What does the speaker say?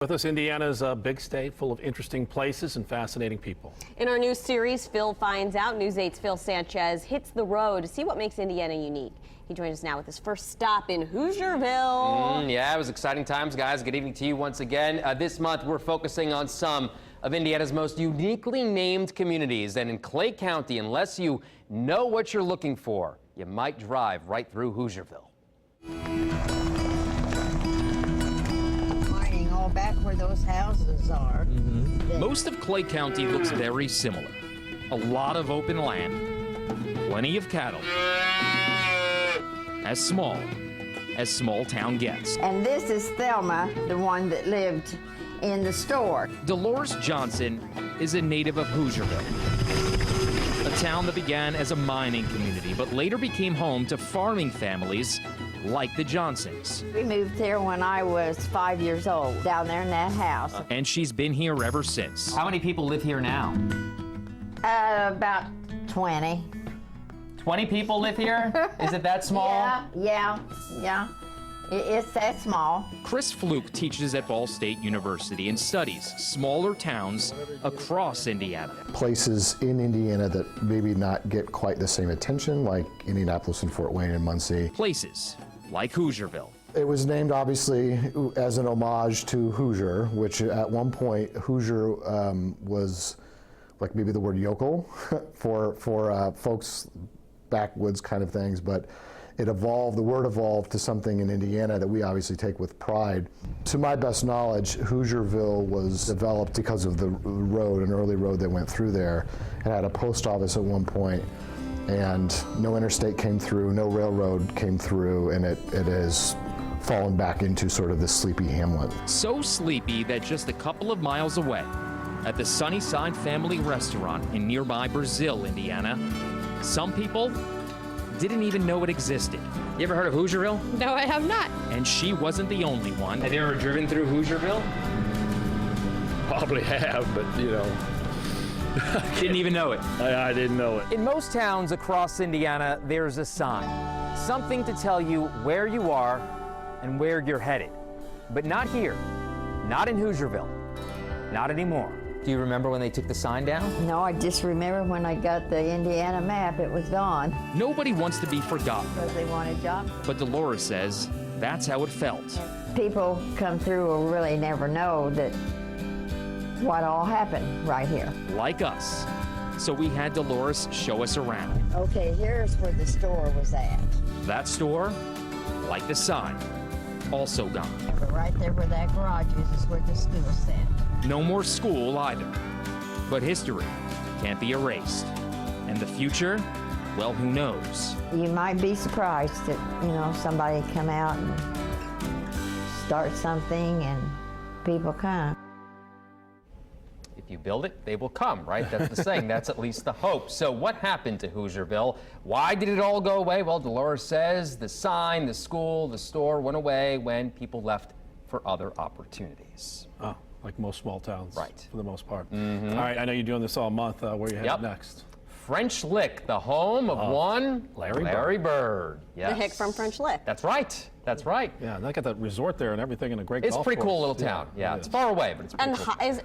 With us, Indiana's a big state full of interesting places and fascinating people. In our new series, Phil Finds Out, News 8's Phil Sanchez hits the road to see what makes Indiana unique. He joins us now with his first stop in Hoosierville. Yeah, it was exciting times, guys. Good evening to you once again. This month, we're focusing on some of Indiana's most uniquely named communities. And in Clay County, unless you know what you're looking for, you might drive right through Hoosierville. Back where those houses are. Most of Clay County looks very similar. A lot of open land, plenty of cattle. As small town gets. And this is Thelma, the one that lived in the store. Dolores Johnson is a native of Hoosierville, a town that began as a mining community, but later became home to farming families like the Johnsons. We moved here when I was 5 years old, down there in that house. And she's been here ever since. How many people live here now? About 20. 20 people live here? Is it that small? Yeah. It's that small. Chris Fluke teaches at Ball State University and studies smaller towns across Indiana. Places in Indiana that maybe not get quite the same attention, like Indianapolis and Fort Wayne and Muncie. Places like Hoosierville. It was named, obviously, as an homage to Hoosier, which at one point, Hoosier was like maybe the word yokel for folks, backwoods kind of things, but it evolved, the word evolved to something in Indiana that we obviously take with pride. To my best knowledge, Hoosierville was developed because of the road, an early road that went through there. It had a post office at one point, and no interstate came through, no railroad came through, and it has fallen back into sort of this sleepy hamlet. So sleepy that just a couple of miles away, at the Sunnyside Family Restaurant in nearby Brazil, Indiana, some people didn't even know it existed. You ever heard of Hoosierville? No, I have not. And she wasn't the only one. Have you ever driven through Hoosierville? Probably have, but you know. Didn't even know it. I didn't know it. In most towns across Indiana, there's a sign. Something to tell you where you are and where you're headed. But not here. Not in Hoosierville. Not anymore. Do you remember when they took the sign down? No, I just remember when I got the Indiana map, it was gone. Nobody wants to be forgotten. Because they wanted jobs. But Dolores says that's how it felt. People come through will really never know that what all happened right here. Like us. So we had Dolores show us around. Okay, here's where the store was at. That store, like the sign, also gone. But right there where that garage is where the school sat. No more school either. But history can't be erased. And the future, well, who knows? You might be surprised that, somebody come out and start something and people come. If you build it, they will come, right? That's the saying. That's at least the hope. So what happened to Hoosierville? Why did it all go away? Well, Dolores says the sign, the school, the store went away when people left for other opportunities. Oh, like most small towns. Right. For the most part. All right, I know you're doing this all month. Where are you headed next? French Lick, the home of one Larry Bird. Yes. The hick from French Lick. That's right. That's right. Yeah, and they got that resort there and everything, and a great golf It's a pretty cool course. little town. Yeah, it's far away, but it's pretty cool. Aren't